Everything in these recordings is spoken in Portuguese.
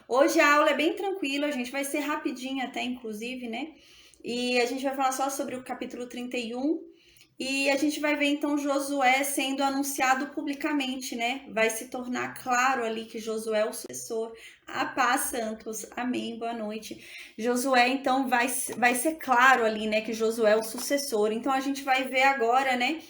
Hoje a aula é bem tranquila, a gente vai ser rapidinho até, inclusive, né? E a gente vai falar só sobre o capítulo 31 e a gente vai ver então Josué sendo anunciado publicamente, né? Vai se tornar claro ali que Josué é o sucessor. A paz, santos. Amém. Boa noite. Josué, então, vai ser claro ali, né, que Josué é o sucessor. Então a gente vai ver agora, né?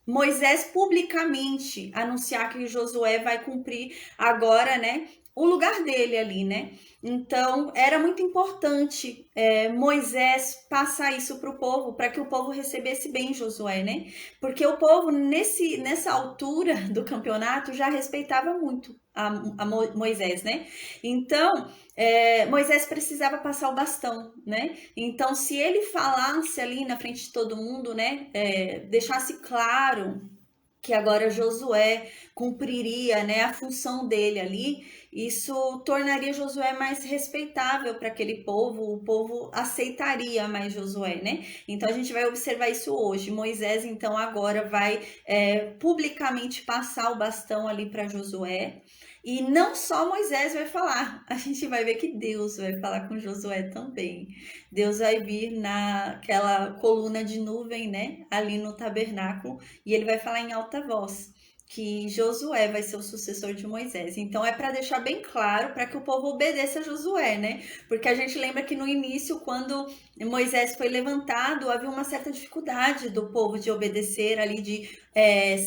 Moisés publicamente anunciar que Josué vai cumprir agora, né, o lugar dele ali, né? Então era muito importante Moisés passar isso para o povo, para que o povo recebesse bem Josué, né? Porque o povo nessa altura do campeonato já respeitava muito a Moisés, né? Então Moisés precisava passar o bastão, né? Então se ele falasse ali na frente de todo mundo, né? Deixasse claro que agora Josué cumpriria, né, a função dele ali, isso tornaria Josué mais respeitável para aquele povo, o povo aceitaria mais Josué, né? Então a gente vai observar isso hoje. Moisés, então, agora vai publicamente passar o bastão ali para Josué. E não só Moisés vai falar, a gente vai ver que Deus vai falar com Josué também. Deus vai vir naquela coluna de nuvem, né, ali no tabernáculo, e ele vai falar em alta voz que Josué vai ser o sucessor de Moisés. Então é para deixar bem claro para que o povo obedeça a Josué, né? Porque a gente lembra que no início, quando Moisés foi levantado, havia uma certa dificuldade do povo de obedecer ali, de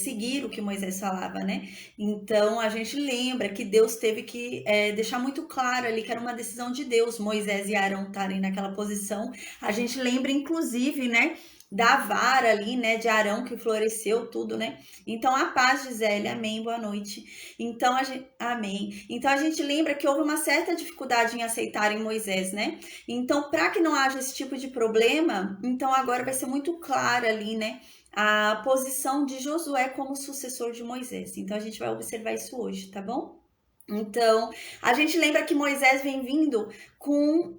seguir o que Moisés falava, né? Então a gente lembra que Deus teve que deixar muito claro ali que era uma decisão de Deus, Moisés e Arão estarem naquela posição. A gente lembra, inclusive, né? Da vara ali, né, de Arão que floresceu tudo, né? Então a paz, Gisele, amém, boa noite. Então amém. Então a gente lembra que houve uma certa dificuldade em aceitarem Moisés, né? Então para que não haja esse tipo de problema, então agora vai ser muito clara ali, né, a posição de Josué como sucessor de Moisés. Então a gente vai observar isso hoje, tá bom? Então, a gente lembra que Moisés vem vindo com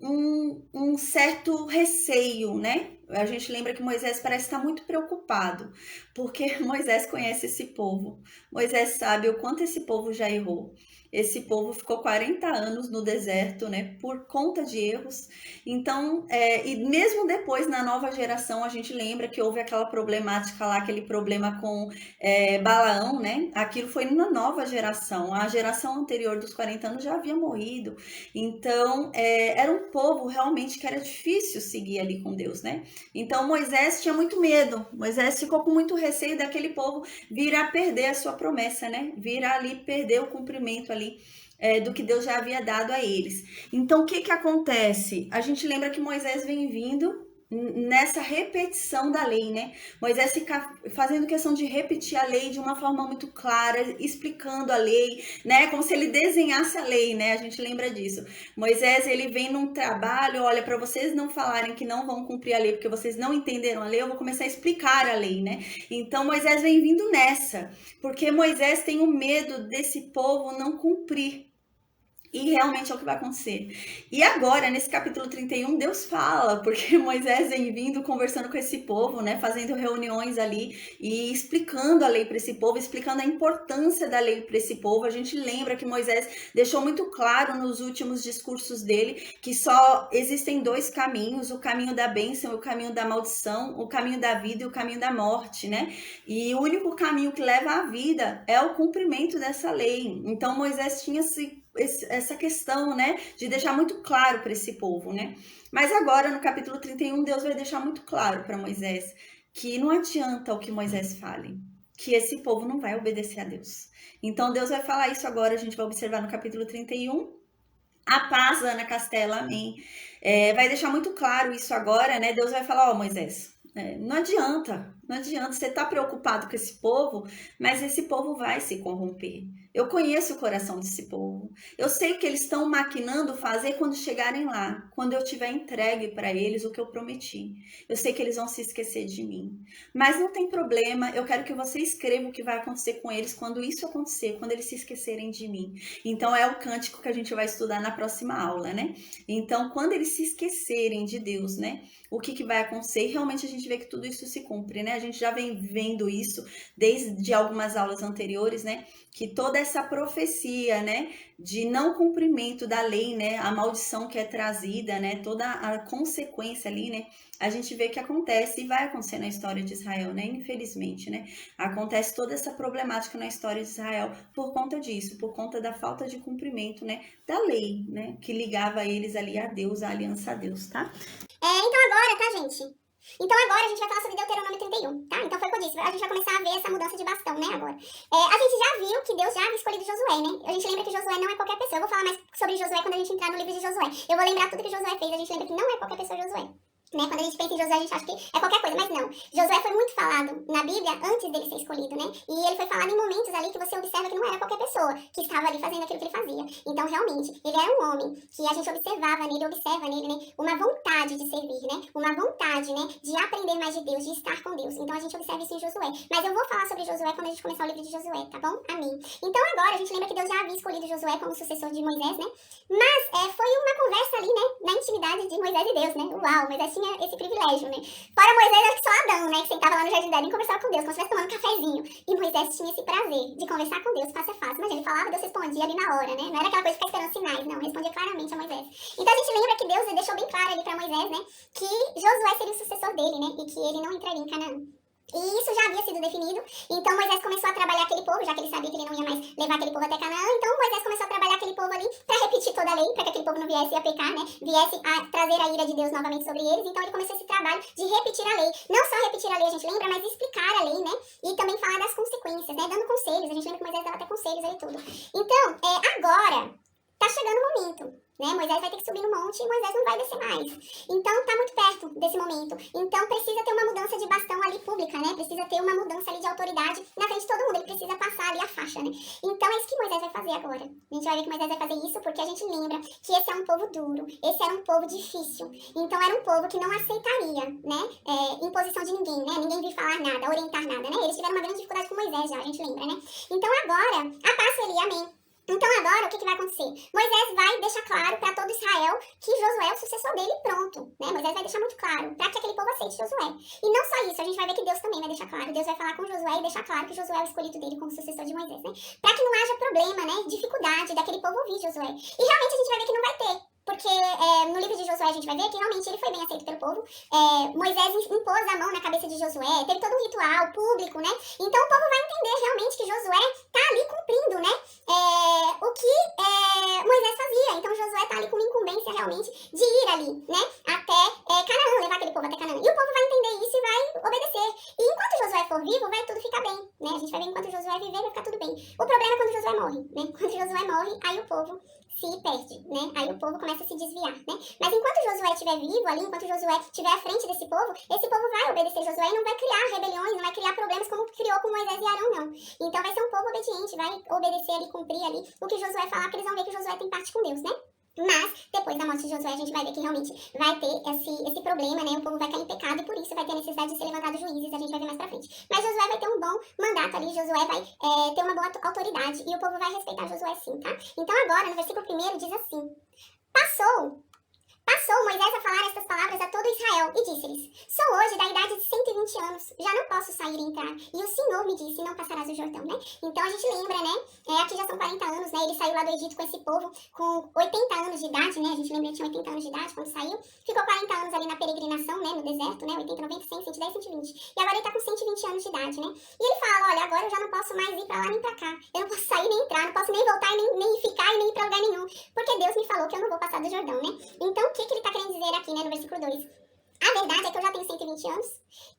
um certo receio, né? A gente lembra que Moisés parece estar muito preocupado, porque Moisés conhece esse povo. Moisés sabe o quanto esse povo já errou. Esse povo ficou 40 anos no deserto, né? Por conta de erros. Então, e mesmo depois, na nova geração, a gente lembra que houve aquela problemática lá, aquele problema com Balaão, né? Aquilo foi na nova geração. A geração anterior dos 40 anos já havia morrido. Então, era um povo realmente que era difícil seguir ali com Deus, né? Então, Moisés tinha muito medo. Moisés ficou com muito receio daquele povo vir a perder a sua promessa, né? Vir a ali perder o cumprimento ali do que Deus já havia dado a eles. Então, o que que acontece? A gente lembra que Moisés vem vindo nessa repetição da lei, né? Moisés fica fazendo questão de repetir a lei de uma forma muito clara, explicando a lei, né? Como se ele desenhasse a lei, né? A gente lembra disso. Moisés, ele vem num trabalho, olha, para vocês não falarem que não vão cumprir a lei porque vocês não entenderam a lei, eu vou começar a explicar a lei, né? Então Moisés vem vindo nessa, porque Moisés tem o medo desse povo não cumprir. E realmente é o que vai acontecer. E agora, nesse capítulo 31, Deus fala, porque Moisés vem vindo conversando com esse povo, né? Fazendo reuniões ali e explicando a lei para esse povo, explicando a importância da lei para esse povo. A gente lembra que Moisés deixou muito claro nos últimos discursos dele que só existem dois caminhos: o caminho da bênção e o caminho da maldição, o caminho da vida e o caminho da morte, né? E o único caminho que leva à vida é o cumprimento dessa lei. Então Moisés tinha essa questão, né, de deixar muito claro para esse povo, né? Mas agora, no capítulo 31, Deus vai deixar muito claro para Moisés que não adianta o que Moisés fale, que esse povo não vai obedecer a Deus. Então, Deus vai falar isso agora, a gente vai observar no capítulo 31. A paz, Ana Castela, amém. Vai deixar muito claro isso agora, né? Deus vai falar, ó, Moisés, não adianta, não adianta, você tá preocupado com esse povo, mas esse povo vai se corromper. Eu conheço o coração desse povo. Eu sei o que eles estão maquinando fazer quando chegarem lá, quando eu tiver entregue para eles o que eu prometi. Eu sei que eles vão se esquecer de mim. Mas não tem problema, eu quero que você escreva o que vai acontecer com eles quando isso acontecer, quando eles se esquecerem de mim. Então é o cântico que a gente vai estudar na próxima aula, né? Então, quando eles se esquecerem de Deus, né? O que, que vai acontecer? E realmente a gente vê que tudo isso se cumpre, né? A gente já vem vendo isso desde algumas aulas anteriores, né? Que toda essa profecia, né, de não cumprimento da lei, né? A maldição que é trazida, né? Toda a consequência ali, né? A gente vê que acontece e vai acontecer na história de Israel, né? Infelizmente, né? Acontece toda essa problemática na história de Israel por conta disso, por conta da falta de cumprimento, né? Da lei, né? Que ligava eles ali a Deus, a aliança a Deus, tá? Então agora, tá, gente? Então agora a gente vai falar sobre Deuteronômio 31, tá? Então foi o que eu disse, a gente vai começar a ver essa mudança de bastão, né, agora. A gente já viu que Deus já havia escolhido Josué, né? A gente lembra que Josué não é qualquer pessoa. Eu vou falar mais sobre Josué quando a gente entrar no livro de Josué. Eu vou lembrar tudo que Josué fez, a gente lembra que não é qualquer pessoa Josué. Né? Quando a gente pensa em Josué, a gente acha que é qualquer coisa, mas não. Josué foi muito falado na Bíblia antes dele ser escolhido, né? E ele foi falado em momentos ali que você observa que não era qualquer pessoa que estava ali fazendo aquilo que ele fazia. Então, realmente, ele era um homem que a gente observa nele, né? Uma vontade de servir, né? Uma vontade, né? De aprender mais de Deus, de estar com Deus. Então, a gente observa isso em Josué. Mas eu vou falar sobre Josué quando a gente começar o livro de Josué, tá bom? Amém. Então, agora, a gente lembra que Deus já havia escolhido Josué como sucessor de Moisés, né? Mas foi uma conversa ali, né? Na intimidade de Moisés e Deus, né? Uau, Moisés tinha esse privilégio, né? Fora Moisés, acho que só Adão, né? Que sentava lá no Jardim do Éden e conversava com Deus, como se estivesse tomando um cafezinho. E Moisés tinha esse prazer de conversar com Deus face a face. Imagina, ele falava, Deus respondia ali na hora, né? Não era aquela coisa de ficar esperando sinais, não. Respondia claramente a Moisés. Então a gente lembra que Deus deixou bem claro ali pra Moisés, né? Que Josué seria o sucessor dele, né? E que ele não entraria em Canaã. E isso já havia sido definido, então Moisés começou a trabalhar aquele povo, já que ele sabia que ele não ia mais levar aquele povo até Canaã, então Moisés começou a trabalhar aquele povo ali para repetir toda a lei, para que aquele povo não viesse a pecar, né, viesse a trazer a ira de Deus novamente sobre eles, então ele começou esse trabalho de repetir a lei, não só repetir a lei, a gente lembra, mas explicar a lei, né, e também falar das consequências, né, dando conselhos, a gente lembra que Moisés dava até conselhos ali e tudo. Então, agora, tá chegando o momento, né? Moisés vai ter que subir no monte e Moisés não vai descer mais. Então tá muito perto desse momento. Então precisa ter uma mudança de bastão ali pública, né? Precisa ter uma mudança ali de autoridade na frente de todo mundo. Ele precisa passar ali a faixa, né? Então é isso que Moisés vai fazer agora. A gente vai ver que Moisés vai fazer isso porque a gente lembra que esse é um povo duro. Esse era um povo difícil. Então era um povo que não aceitaria, né? Imposição de ninguém, né? Ninguém vir falar nada, orientar nada, né? Eles tiveram uma grande dificuldade com Moisés já, a gente lembra, né? Então agora, a passo ali, amém. Então agora, o que vai acontecer? Moisés vai deixar claro para todo Israel que Josué é o sucessor dele, pronto. Né? Moisés vai deixar muito claro para que aquele povo aceite Josué. E não só isso, a gente vai ver que Deus também vai deixar claro. Deus vai falar com Josué e deixar claro que Josué é o escolhido dele como sucessor de Moisés, né? Para que não haja problema, né? Dificuldade daquele povo ouvir Josué. E realmente a gente vai ver que não vai ter. Porque no livro de Josué a gente vai ver que realmente ele foi bem aceito pelo povo. Moisés impôs a mão na cabeça de Josué, teve todo um ritual público, né? Então o povo vai entender realmente que Josué tá ali cumprindo, né? O que Moisés fazia. Então Josué tá ali com uma incumbência realmente de ir ali, né? Até Canaã, levar aquele povo até Canaã. E o povo vai entender isso e vai obedecer. E enquanto Josué for vivo, vai tudo ficar bem, né? A gente vai ver enquanto Josué viver, vai ficar tudo bem. O problema é quando Josué morre, né? Quando Josué morre, aí o povo se perde, né? Aí o povo começa a se desviar, né? Mas enquanto Josué estiver vivo ali, enquanto Josué estiver à frente desse povo, esse povo vai obedecer Josué e não vai criar rebeliões, não vai criar problemas como criou com Moisés e Arão, não. Então vai ser um povo obediente, vai obedecer ali, cumprir ali o que Josué falar, porque eles vão ver que Josué tem parte com Deus, né? Mas, depois da morte de Josué, a gente vai ver que realmente vai ter esse problema, né? O povo vai cair em pecado e por isso vai ter a necessidade de ser levantado juízes, a gente vai ver mais pra frente. Mas Josué vai ter um bom mandato ali, Josué vai ter uma boa autoridade e o povo vai respeitar Josué sim, tá? Então agora, no versículo 1 diz assim: Passou Moisés a falar estas palavras a todo Israel e disse-lhes: Sou hoje da idade de 120 anos, já não posso sair e entrar. E o Senhor me disse: Não passarás o Jordão, né? Então a gente lembra, né? Aqui já são 40 anos, né? Ele saiu lá do Egito com esse povo com 80 anos de idade, né? A gente lembra que ele tinha 80 anos de idade quando saiu. Ficou 40 anos ali na peregrinação, né? No deserto, né? 80, 90, 100, 110, 120. E agora ele tá com 120 anos de idade, né? E ele fala: Olha, agora eu já não posso mais ir pra lá nem pra cá. Eu não posso sair nem entrar, não posso nem voltar e nem ficar e nem ir pra lugar nenhum. Porque Deus me falou que eu não vou passar do Jordão, né? Então, o que ele tá querendo dizer aqui, né, no versículo 2? A verdade é que eu já tenho 120 anos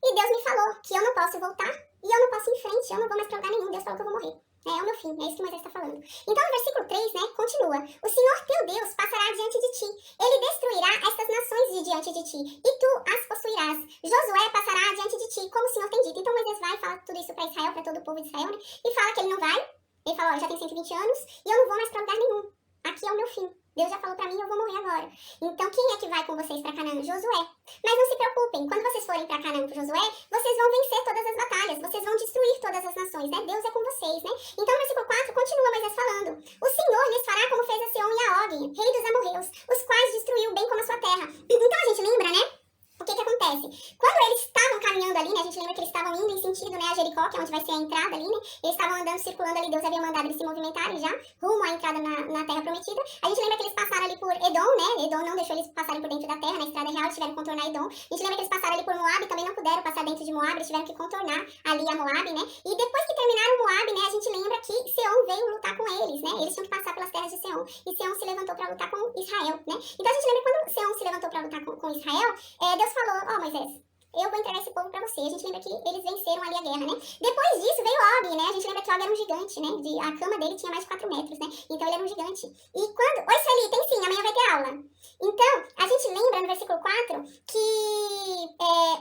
e Deus me falou que eu não posso voltar e eu não posso ir em frente, eu não vou mais pra lugar nenhum. Deus falou que eu vou morrer. É o meu fim, é isso que Moisés está falando. Então, no versículo 3, né, continua: O Senhor teu Deus passará diante de ti. Ele destruirá estas nações de diante de ti, e tu as possuirás. Josué passará diante de ti, como o Senhor tem dito. Então, Moisés vai falar tudo isso para Israel, para todo o povo de Israel, né, e fala que ele não vai. Ele fala: Ó, eu já tenho 120 anos e eu não vou mais pra lugar nenhum. Aqui é o meu fim. Deus já falou pra mim, eu vou morrer agora. Então, quem é que vai com vocês pra Canaã? Josué. Mas não se preocupem, quando vocês forem pra Canaã com Josué, vocês vão vencer todas as batalhas, vocês vão destruir todas as nações, né? Deus é com vocês, né? Então, no versículo 4, continua Moisés falando: O Senhor lhes fará como fez a Seom e a Og, rei dos amorreus, os quais destruiu bem como a sua terra. Então, a gente lembra, né? O que acontece? Quando eles estavam caminhando ali, né, a gente lembra que eles estavam indo em sentido, né, a Jericó, que é onde vai ser a entrada ali, né, eles estavam andando, circulando ali, Deus havia mandado eles se movimentarem já, rumo à entrada entrada na Terra Prometida. A gente lembra que eles passaram ali por Edom, né? Edom não deixou eles passarem por dentro da terra, na estrada real, eles tiveram que contornar Edom. A gente lembra que eles passaram ali por Moab e também não puderam passar dentro de Moab, eles tiveram que contornar ali a Moab, né? E depois que terminaram Moab, né, a gente lembra que Seom veio lutar com eles, né? Eles tinham que passar pelas terras de Seom. E Seom se levantou para lutar com Israel, né? Então a gente lembra que quando Seom se levantou para lutar com Israel, Deus falou, ó Moisés, eu vou entregar esse povo pra você. A gente lembra que eles venceram ali a guerra, né? Depois disso veio Og, né? A gente lembra que Og era um gigante, né? A cama dele tinha mais de 4 metros, né? Então ele era um gigante. E quando... Oi, Sueli, tem sim, amanhã vai ter aula. Então, a gente lembra no versículo 4 que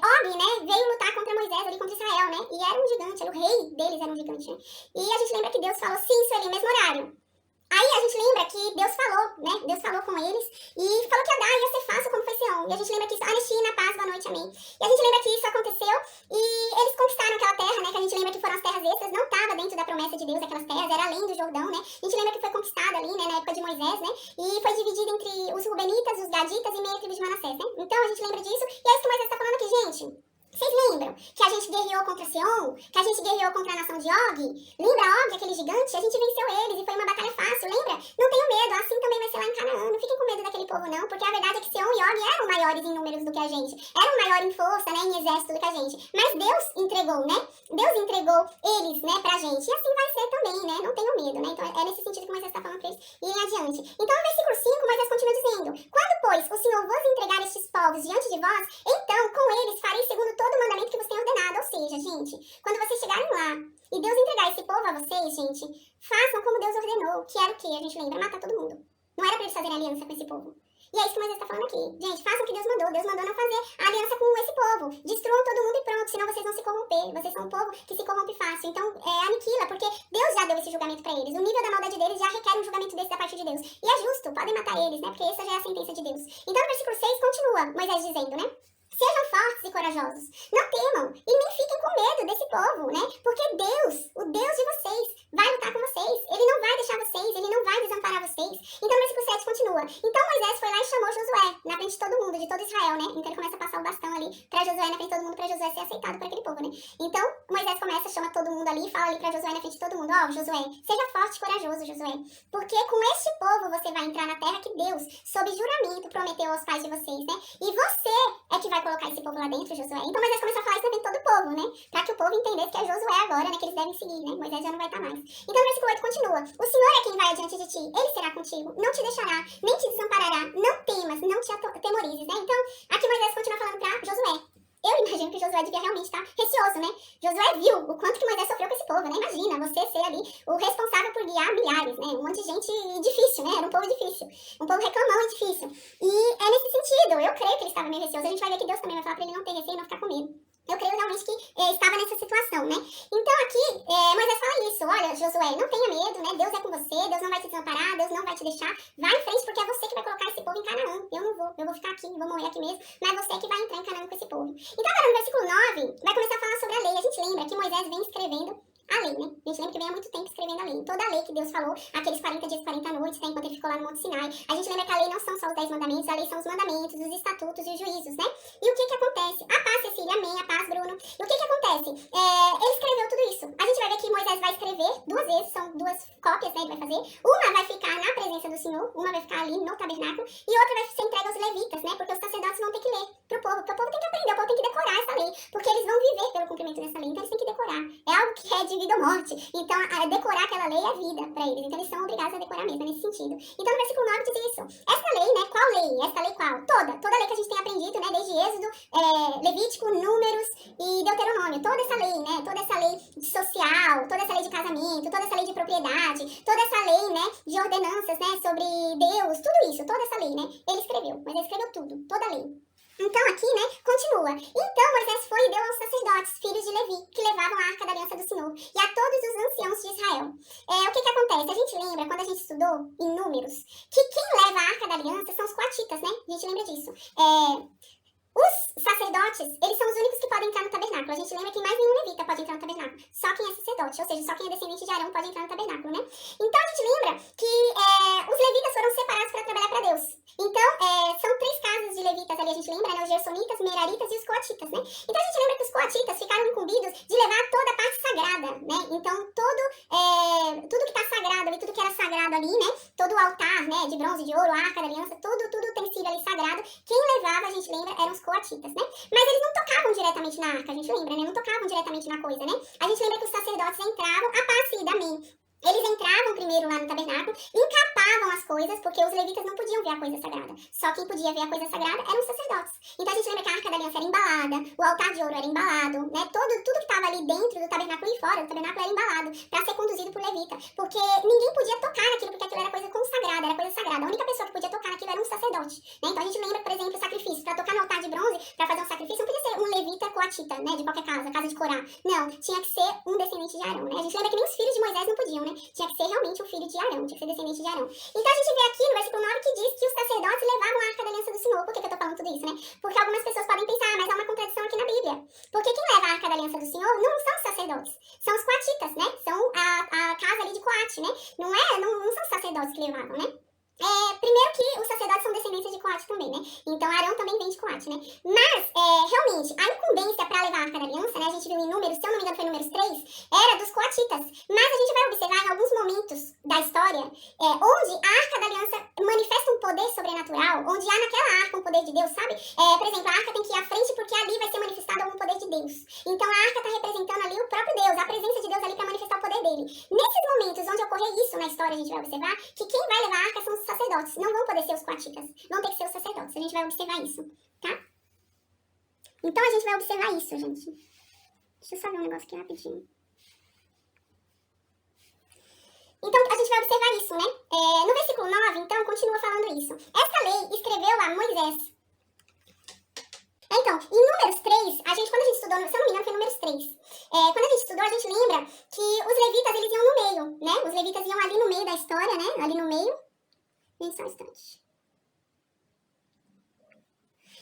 Og, né? Veio lutar contra Moisés ali, contra Israel, né? E era um gigante, era o rei deles, era um gigante, né? E a gente lembra que Deus falou, sim, Sueli, mesmo horário. Aí a gente lembra que Deus falou, né? Deus falou com eles e falou que ia dar, ia ser fácil como foi Seom. E a gente lembra que isso, Anistina, paz, boa noite, amém. E a gente lembra que isso aconteceu e eles conquistaram aquela terra, né? Que a gente lembra que foram as terras extras, não estava dentro da promessa de Deus aquelas terras, era além do Jordão, né? A gente lembra que foi conquistada ali, né? Na época de Moisés, né? E foi dividida entre os Rubenitas, os Gaditas e meia tribo de Manassés, né? Então a gente lembra disso e é isso que Moisés está falando aqui, gente. Vocês lembram que a gente guerreou contra Seom? Que a gente guerreou contra a nação de Og? Lembra Og, aquele gigante? A gente venceu eles e foi uma batalha fácil, lembra? Não tenham medo, assim também vai ser lá em Canaã. Não fiquem com medo daquele povo não, porque a verdade é que Seom e Og eram maiores em números do que a gente. Eram maiores em força, né, em exército do que a gente. Mas Deus entregou, né? Deus entregou eles, né, pra gente. E assim vai ser também, né? Não tenham medo, né? Então é nesse sentido que Moisés está falando pra eles irem adiante. Então no versículo 5, Moisés continua dizendo: quando, pois, o Senhor vos entregar estes povos diante de vós, então com eles farei segundo todo o mandamento que vos tenho ordenado. Ou seja, gente, quando vocês chegarem lá e Deus entregar esse povo a vocês, gente, façam como Deus ordenou, que era o quê? A gente lembra? Matar todo mundo. Não era pra eles fazerem aliança com esse povo. E é isso que Moisés está falando aqui. Gente, façam o que Deus mandou. Deus mandou não fazer aliança com esse povo. Destruam todo mundo e pronto, senão vocês vão se corromper. Vocês são um povo que se corrompe fácil. Então, aniquila, porque Deus já deu esse julgamento para eles. O nível da maldade deles já requer um julgamento desse da parte de Deus. E é justo, podem matar eles, né? Porque essa já é a sentença de Deus. Então, no versículo 6, continua Moisés dizendo, né? Sejam fortes e corajosos. Não temam e nem fiquem com medo desse povo, né? Porque Deus, o Deus de vocês, vai lutar com vocês. Ele não vai deixar vocês, ele não vai desamparar vocês. Então o versículo 7 continua. Então Moisés foi lá e chamou Josué na frente de todo mundo, de todo Israel, né? Então ele começa a passar o bastão ali pra Josué na frente de todo mundo, pra Josué ser aceitado por aquele povo, né? Então Moisés começa, chama todo mundo ali e fala ali pra Josué na frente de todo mundo: ó, Josué, seja forte e corajoso, Josué. Porque com este povo você vai entrar na terra que Deus, sob juramento, prometeu aos pais de vocês, né? E você é que vai colocar esse povo lá dentro, Josué. Então Moisés começa a falar isso na frente de todo o povo, né? Pra que o povo entendesse que é Josué agora, né? Que eles devem seguir, né? Moisés já não vai estar mais. Então o versículo 8 continua. O Senhor é quem vai adiante de ti. Ele será contigo. Não te deixará, nem te desamparará. Não temas, não te atemorizes, né? Então, aqui Moisés continua falando pra Josué. Eu imagino que Josué devia realmente estar receoso, né? Josué viu o quanto que Moisés sofreu com esse povo, né? Imagina, você ser ali o responsável por guiar milhares, né? Um monte de gente difícil, né? Era um povo difícil. Um povo reclamão e difícil. E é nesse sentido, eu creio que ele estava meio receoso. A gente vai ver que Deus também vai falar pra ele não ter receio e não ficar com medo. Eu creio realmente que estava nessa situação, né? Então aqui, Moisés fala isso. Olha, Josué, não tenha medo, né? Deus é com você, Deus não vai te desamparar, Deus não vai te deixar. Vai em frente, porque é você que vai colocar esse povo em Canaã. Eu não vou, eu vou ficar aqui, vou morrer aqui mesmo, mas você que vai entrar em Canaã com esse povo. Então agora no versículo 9, vai começar a falar sobre a lei. A gente lembra que Moisés vem escrevendo a lei, né? A gente lembra que vem há muito tempo escrevendo a lei. Toda a lei que Deus falou, aqueles 40 dias, 40 noites, né? Enquanto ele ficou lá no Monte Sinai. A gente lembra que a lei não são só os 10 mandamentos, a lei são os mandamentos, os estatutos e os juízos, né? E o que que acontece? A paz, Cecília, amém, a paz, Bruno. E o que que acontece? Ele escreveu tudo isso. A gente vai ver que Moisés vai escrever 2 vezes, são 2 cópias, né? Ele vai fazer. Uma vai ficar na presença do Senhor, uma vai ficar ali no tabernáculo, e outra vai ser entregue aos levitas, né? Porque os sacerdotes vão ter que ler pro povo. Porque o povo tem que aprender, o povo tem que decorar essa lei. Porque eles vão viver pelo cumprimento dessa lei, então eles têm que decorar. É algo que é de vida ou morte. Então, decorar aquela lei é vida pra eles. Então, eles são obrigados a decorar mesmo, nesse sentido. Então, no versículo 9 diz isso. Essa lei, né? Qual lei? Essa lei qual? Toda lei que a gente tem aprendido, né? Desde Êxodo, Levítico, Números e Deuteronômio. Toda essa lei, né? Toda essa lei social, toda essa lei de casamento, toda essa lei de propriedade, toda essa lei, né? De ordenanças, né? Sobre Deus, tudo isso, toda essa lei, né? Ele escreveu, mas ele escreveu tudo, toda a lei. Então aqui, né, continua. Então Moisés foi e deu aos sacerdotes, filhos de Levi, que levavam a arca da aliança do Senhor, e a todos os anciãos de Israel. O que que acontece? A gente lembra, quando a gente estudou em Números, que quem leva a arca da aliança são os coatitas, né? A gente lembra disso. Os sacerdotes, eles são os únicos que podem entrar no tabernáculo. A gente lembra que mais nenhum levita pode entrar no tabernáculo. Só quem é sacerdote, ou seja, só quem é descendente de Arão pode entrar no tabernáculo, né? Então a gente lembra que os levitas foram separados para trabalhar para Deus. Então, são 3 casas de levitas ali, a gente lembra, né? Os gersonitas, meraritas e os coatitas, né? Então a gente lembra que os coatitas ficaram incumbidos de levar toda a parte sagrada, né? Então tudo que tá sagrado ali, tudo que era sagrado ali, né? bronze, de ouro, a arca da aliança, tudo utensílio ali sagrado. Quem levava, a gente lembra, eram os coatitas, né? Mas eles não tocavam diretamente na arca, a gente lembra, né? Não tocavam diretamente na coisa, né? A gente lembra que os sacerdotes entravam apacidamente. Eles entravam primeiro lá no tabernáculo, encapavam as coisas, porque os levitas não podiam ver a coisa sagrada. Só quem podia ver a coisa sagrada eram os sacerdotes. Então a gente lembra que a arca da aliança era embalada, o altar de ouro era embalado, né? Tudo que estava ali dentro do tabernáculo e fora do tabernáculo era embalado para ser conduzido por levita. Porque ninguém podia tocar naquilo, porque aquilo era coisa consagrada, era coisa sagrada. A única pessoa que podia tocar naquilo era um sacerdote, né? Então a gente lembra, por exemplo, o sacrifício. Para tocar no altar de bronze, para fazer um sacrifício, não podia ser um levita coatita, né? De qualquer casa de Corá. Não, tinha que ser um descendente de Arão, né? A gente lembra que nem os filhos de Moisés não podiam, né? Tinha que ser realmente um filho de Arão, tinha que ser descendente de Arão. Então a gente vê aqui no versículo 9 que diz que os sacerdotes levavam a arca da aliança do Senhor. Por que eu tô falando tudo isso, né? Porque algumas pessoas podem pensar, mas há uma contradição aqui na Bíblia. Porque quem leva a arca da aliança do Senhor não são os sacerdotes, são os coatitas, né? São a casa ali de Coate, né? Não são os sacerdotes que levavam, né? Primeiro que os sacerdotes são descendentes de Coate também, né? Então Arão também vem de Coate, né? Mas, realmente, a incumbência para levar a arca da aliança, né? A gente viu em Números, se eu não me engano foi Números 3, era dos coatitas. Mas a gente vai observar em alguns momentos da história, onde a arca da aliança manifesta um poder sobrenatural, onde há naquela arca um poder de Deus, sabe? Por exemplo, a arca tem que ir à frente porque ali vai ser manifestado algum poder de Deus. Então a arca está representando ali o próprio Deus, a presença de Deus ali para manifestar o poder dele. Nesses momentos onde ocorrer isso na história, a gente vai observar que quem vai levar a arca são os sacerdotes, não vão poder ser os coatitas, vão ter que ser os sacerdotes. A gente vai observar isso, tá? Então a gente vai observar isso, gente. Deixa eu só ver um negócio aqui rapidinho. Então a gente vai observar isso, né? No versículo 9, então, continua falando isso. Essa lei escreveu a Moisés. Então, em Números 3, quando a gente estudou, se eu não me engano, foi Números 3. Quando a gente estudou, a gente lembra que os levitas, eles iam no meio, né? Os levitas iam ali no meio da história, né? Ali no meio. Só um instante.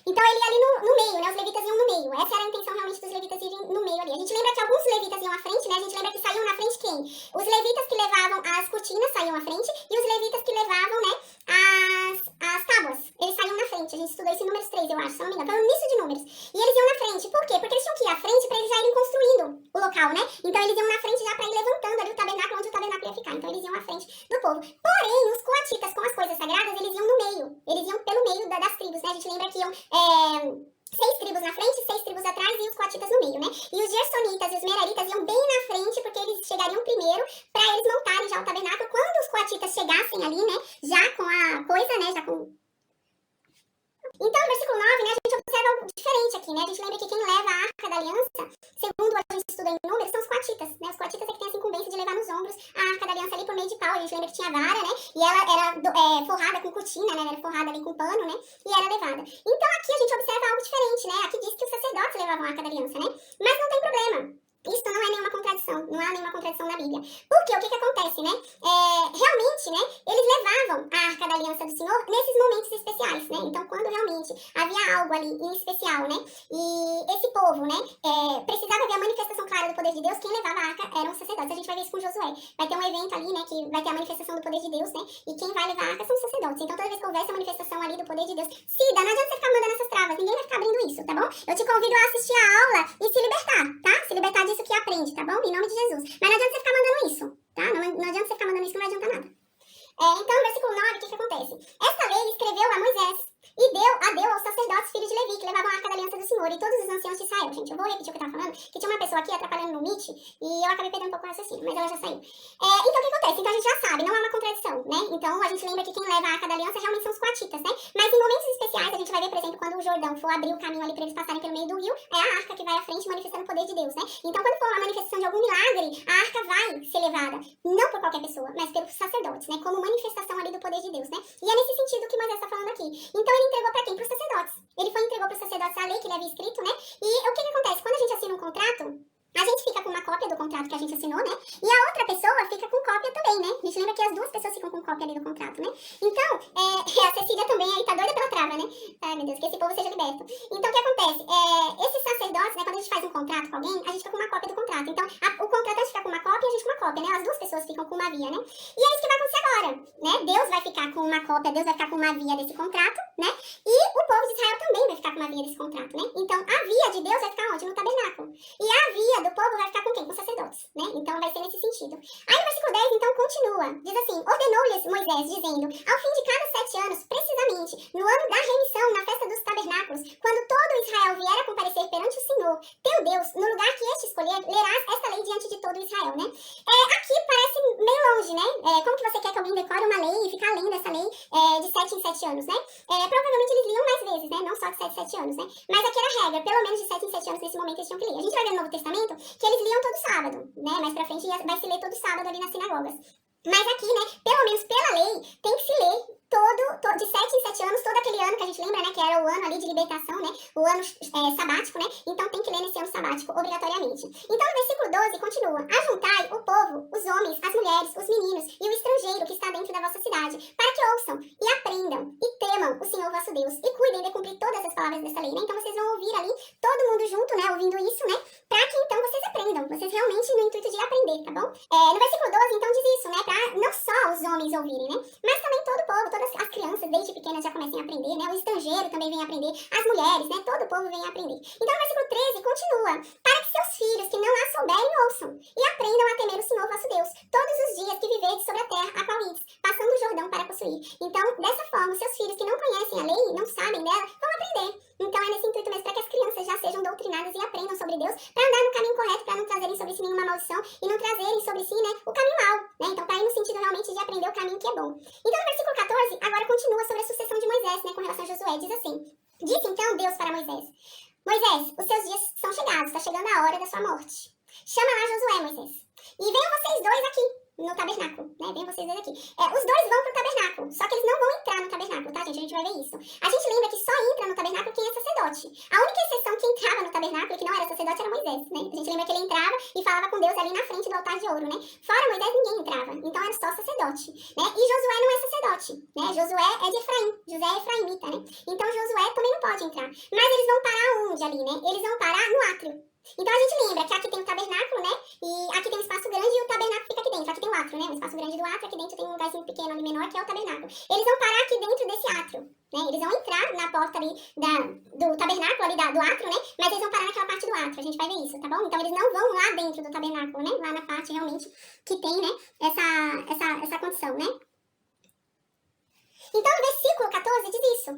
Então ele ia ali no meio, né? Os levitas iam no meio. Essa era a intenção realmente dos levitas irem no meio ali. A gente lembra que alguns levitas iam à frente, né? A gente lembra que saíam na frente quem? Os levitas que levavam as cortinas saíam à frente e os levitas que levavam, né, as tábuas. Eles saíam na frente. A gente estudou isso em Números 3, eu acho, se não me engano. Foi no início de Números. E eles iam na frente. Por quê? Porque eles tinham que ir à frente para eles já irem construindo o local, né? Então eles iam na frente já para ir levantando ali o tabernáculo onde o tabernáculo ia ficar. Então eles iam à frente do povo. Porém, os coatitas com as coisas sagradas, eles iam no meio. Eles iam pelo meio das tribos, né? A gente lembra que iam 6 tribos na frente, 6 tribos atrás e os coatitas no meio, né? E os gersonitas e os meraritas iam bem na frente, porque eles chegariam primeiro para eles montarem já o tabernáculo. Quando os coatitas chegassem ali, né, já com a coisa, né, já com... Então, no versículo 9, né, a gente observa algo diferente aqui, né? A gente lembra que quem leva a arca da aliança, segundo a gente estuda em Números, são os coatitas, né? Os coatitas é que tem essa incumbência de levar nos ombros a arca da aliança ali por meio de pau. A gente lembra que tinha vara, né? E ela era forrada com cortina, né? Ela era forrada ali com pano, né? E era levada. Então aqui a gente observa algo diferente, né? Aqui diz que os sacerdotes levavam a arca da aliança, né? Mas não tem problema. Isso não é nenhuma contradição, não há nenhuma contradição na Bíblia. Porque o que acontece, né? Realmente, né? Eles levavam a arca da aliança do Senhor nesses momentos especiais, né? Então, quando realmente havia algo ali em especial, né? E esse povo, né? Precisava ver a manifestação clara do poder de Deus, quem levava a arca eram os sacerdotes. A gente vai ver isso com Josué. Vai ter um evento ali, né? Que vai ter a manifestação do poder de Deus, né? E quem vai levar a arca são os sacerdotes. Então, toda vez que houver essa manifestação ali do poder de Deus, Cida, não adianta você ficar mandando essas travas, ninguém vai ficar abrindo isso, tá bom? Eu te convido a assistir a aula e se libertar, tá? Se libertar disso que aprende, tá bom? Em nome de Jesus. Mas não adianta você ficar mandando isso, tá? Não adianta você ficar mandando isso que não vai adiantar nada. Então, no versículo 9, o que acontece? Essa lei escreveu a Moisés e deu aos sacerdotes, filhos de Levi, que levavam a arca da aliança do Senhor, e todos os anciãos de Israel. Gente, eu vou repetir o que eu tava falando, que tinha uma pessoa aqui atrapalhando no Meet, e eu acabei perdendo um pouco o raciocínio, mas ela já saiu. Então, o que acontece? Então, a gente já sabe, não há uma contradição, né? Então, a gente lembra que quem leva a arca da aliança realmente são os coatitas, né? Mas em momentos especiais, a gente vai ver, por exemplo, quando o Jordão for abrir o caminho ali pra eles passarem pelo meio do rio, é a arca que vai à frente manifestando o poder de Deus, né? Então, quando for a manifestação de algum milagre, a arca vai ser levada, não por qualquer pessoa, mas pelos sacerdotes, né? Como manifestação ali do poder de Deus, né? E é nesse sentido que Moisés está falando aqui. Então, ele entregou pra quem? Para os sacerdotes. Ele entregou para os sacerdotes a lei que ele havia escrito, né? E o que acontece? Quando a gente assina um contrato, a gente fica com uma cópia do contrato que a gente assinou, né? E a outra pessoa fica com cópia também, né? A gente lembra que as duas pessoas ficam com cópia ali do contrato, né? Então, a Cecília também aí tá doida pela trava, né? Ai, meu Deus, que esse povo seja liberto. Então, o que acontece? Esses sacerdotes, né? Quando a gente faz um contrato com alguém, a gente fica com uma cópia do contrato. Então, o contratante fica com uma cópia e a gente com uma cópia, né? As duas pessoas ficam com uma via, né? E é isso que vai acontecer agora, né? Deus vai ficar com uma cópia, Deus vai ficar com uma via desse contrato, né? E o povo de de Israel também vai ficar com uma via desse contrato, né? Então, a via de Deus vai ficar onde? No tabernáculo. E a via do povo vai ficar com quem? Com os sacerdotes, né? Então, vai ser nesse sentido. Aí, no versículo 10, então, continua. Diz assim, ordenou-lhes Moisés, dizendo, ao fim de cada 7 anos, precisamente, no ano da remissão, na festa dos tabernáculos, quando todo Israel vier a comparecer perante o Senhor, teu Deus, no lugar que este escolher, lerás esta lei diante de todo Israel, né? Aqui parece meio longe, né? Como que você quer que alguém decore uma lei e ficar lendo essa lei de 7 em 7 anos, né? Provavelmente eles liam mais vezes, né? Não só de 7 em 7 anos, né? Mas aqui era a regra, pelo menos de 7 em 7 anos nesse momento eles tinham que ler. A gente vai ver no Novo Testamento que eles liam todo sábado, né? Mais pra frente vai se ler todo sábado ali nas sinagogas. Mas aqui, né, pelo menos pela lei, tem que se ler de 7 em 7 anos, todo aquele ano que a gente lembra, né, que era o ano ali de libertação, né, o ano sabático, né, então tem que ler nesse ano sabático, obrigatoriamente. Então no versículo 12 continua, ajuntai o povo, os homens, as mulheres, os meninos e o estrangeiro que está dentro da vossa cidade, para que ouçam e aprendam e temam o Senhor vosso Deus e cuidem de cumprir todas as palavras dessa lei, né, então vocês vão ouvir ali, todo mundo junto, né, ouvindo isso, né, para que então vocês aprendam, vocês realmente no intuito de aprender, tá bom? No versículo 12 então diz isso, né, para não só os homens ouvirem, né, mas também todo o povo, todas as crianças desde pequenas já comecem a aprender, né? O estrangeiro também vem aprender, as mulheres, né? Todo o povo vem aprender. Então, no versículo 13 continua, para que seus filhos que não a souberem ouçam e aprendam a temer o Senhor vosso Deus todos os dias que vivedes sobre a terra a qual ides, passando o Jordão para possuir. Então, dessa forma, seus filhos que não conhecem a lei, não sabem dela, vão aprender. Então, é nesse intuito mesmo, para que as crianças já sejam doutrinadas e aprendam sobre Deus, para andar no caminho correto, para não trazerem sobre si nenhuma maldição e não trazerem sobre si, né, o caminho mau, né? Então, para ir no sentido realmente de aprender o caminho que é bom. Então, no versículo 14, agora continua sobre a sucessão de Moisés, né, com relação a Josué, diz assim, disse então Deus para Moisés, Moisés, os teus dias são chegados, está chegando a hora da sua morte. Chama lá Josué, Moisés, e venham vocês dois aqui, no tabernáculo, né, venham vocês dois aqui. Os dois vão pro tabernáculo, só que eles não vão entrar no tabernáculo, tá, gente, a gente vai ver isso. A gente lembra que só entra no tabernáculo quem é sacerdote. A única exceção que entrava no tabernáculo, que não era sacerdote, era Moisés, né, a gente lembra que ele entrava e falava com Deus ali na frente do altar de ouro, né. Fora Moisés, ninguém entrava, então era só sacerdote, né, e Josué não é sacerdote, né, Josué é de Efraim, José é efraimita, né, então Josué também não pode entrar. Mas eles vão parar onde ali, né, eles vão parar no átrio. Então a gente lembra que aqui tem o tabernáculo, né? E aqui tem um espaço grande e o tabernáculo fica aqui dentro. Aqui tem o átrio, né? Um espaço grande do átrio, aqui dentro tem um lugarzinho pequeno ali menor que é o tabernáculo. Eles vão parar aqui dentro desse átrio, né? Eles vão entrar na porta ali do tabernáculo, ali do átrio, né? Mas eles vão parar naquela parte do átrio, a gente vai ver isso, tá bom? Então eles não vão lá dentro do tabernáculo, né? Lá na parte realmente que tem, né? Essa condição, né? Então, no versículo 14 diz isso.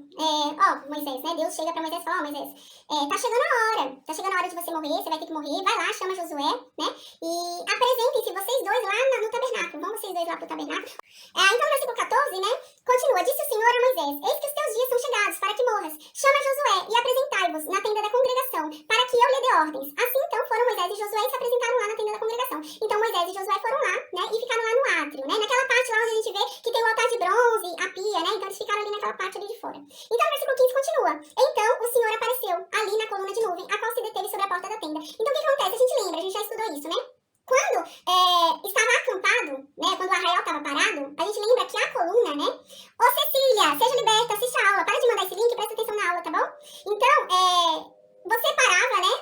Moisés, né? Deus chega pra Moisés e fala, Moisés, tá chegando a hora de você morrer, você vai ter que morrer, vai lá, chama Josué, né? E apresentem-se vocês dois lá no tabernáculo, vão vocês dois lá pro tabernáculo. Então, no versículo 14, né? Continua, disse o Senhor a Moisés, eis que os teus dias são chegados para que morras. Chama Josué e apresentai-vos na tenda da congregação, para que eu lhe dê ordens. Assim, então, foram Moisés e Josué e se apresentaram lá na tenda da congregação. Então, Moisés e Josué foram lá, né? E ficaram lá no átrio, né? Naquela parte lá onde a gente vê que tem o altar de bronze, a pia, né? Então, eles ficaram ali naquela parte ali de fora. Então, no versículo 15 continua. Então, o Senhor apareceu ali na coluna de nuvem, a qual se deteve sobre a porta da tenda. Então, o que acontece? A gente lembra, a gente já estudou isso, né? Quando estava acampado, né, quando o arraial estava parado, a gente lembra que a coluna, né? Ô Cecília, seja liberta, assiste a aula, para de mandar esse link, presta atenção na aula, tá bom? Então, você parava, né,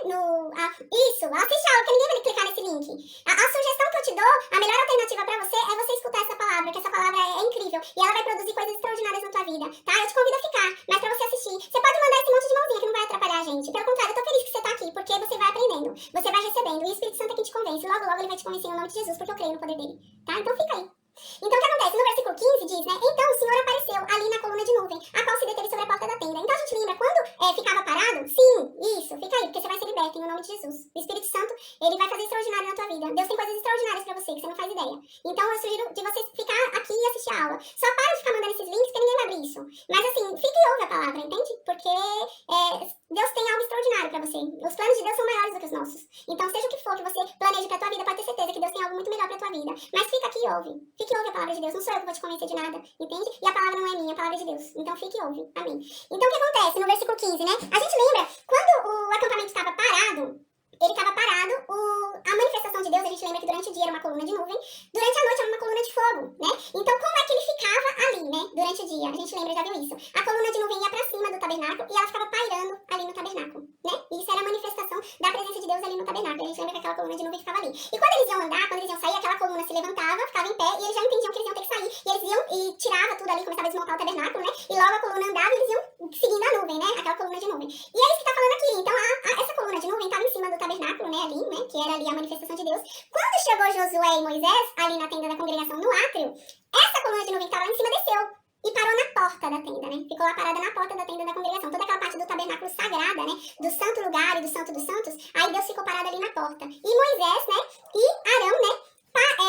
isso, assiste a aula, porque ninguém vai clicar nesse link. A sugestão que eu te dou, a melhor alternativa pra você é você escutar essa palavra, que essa palavra é incrível e ela vai produzir coisas extraordinárias na tua vida, tá? Eu te convido a ficar, mas pra você assistir, você pode mandar esse monte de mãozinha que não vai atrapalhar a gente. Pelo contrário, eu tô feliz que você tá aqui, porque você vai aprendendo, você vai recebendo, e o Espírito Santo é quem te convence, logo logo ele vai te convencer em nome de Jesus, porque eu creio no poder dele, tá? Então fica aí. Então o que acontece? No versículo 15 diz, né? Então o Senhor apareceu ali na coluna de nuvem, a qual se deteve sobre a porta da tenda. Então a gente lembra quando ficava parado? Sim, isso, fica aí, porque você vai ser liberto em nome de Jesus. O Espírito Santo, ele vai fazer extraordinário na tua vida. Deus tem coisas extraordinárias pra você, que você não faz ideia. Então eu sugiro de você ficar aqui e assistir a aula. Só para de ficar mandando esses links, porque ninguém vai abrir isso. Mas assim, fica e ouve a palavra, entende? Porque Deus tem algo extraordinário pra você. Os planos de Deus são maiores do que os nossos. Então seja o que for que você planeje pra tua vida, pode ter certeza que Deus tem algo muito melhor pra tua vida. Mas fica aqui e ouve. Fique e ouve a palavra de Deus. Não sou eu que vou te convencer de nada, entende? E a palavra não é minha, a palavra é de Deus. Então fique e ouve. Amém. Então o que acontece no versículo 15, né? A gente lembra, quando o acampamento estava parado, ele estava parado, a manifestação de Deus, a gente lembra que durante o dia era uma coluna de nuvem, durante a noite era uma coluna de fogo, né? Então como é que ele ficava ali, né? Durante o dia, a gente lembra, já viu isso. A coluna de nuvem ia pra cima do tabernáculo e ela ficava pairando ali no tabernáculo, né? E isso era a manifestação da presença de Deus ali no tabernáculo. A gente lembra que aquela coluna de nuvem ficava ali. E quando eles iam andar, quando eles iam sair, aquela coluna se levantava, ficava em pé e eles já entendiam que eles iam ter que sair. E eles iam e tirava tudo ali, começava a desmontar o tabernáculo, né? E logo a coluna andava e eles iam seguindo a nuvem, né? Aquela coluna de nuvem. E é isso que tá falando aqui. Então, essa coluna de nuvem estava em cima do tabernáculo, né? Ali, né? Que era ali a manifestação de Deus. Quando chegou Josué e Moisés, ali na tenda da congregação, no átrio, essa coluna de nuvem que estava lá em cima desceu. E parou na porta da tenda, né? Ficou lá parada na porta da tenda da congregação. Toda aquela parte do tabernáculo sagrada, né? Do santo lugar e do santo dos santos. Aí Deus ficou parado ali na porta. E Moisés, né? E Arão, né?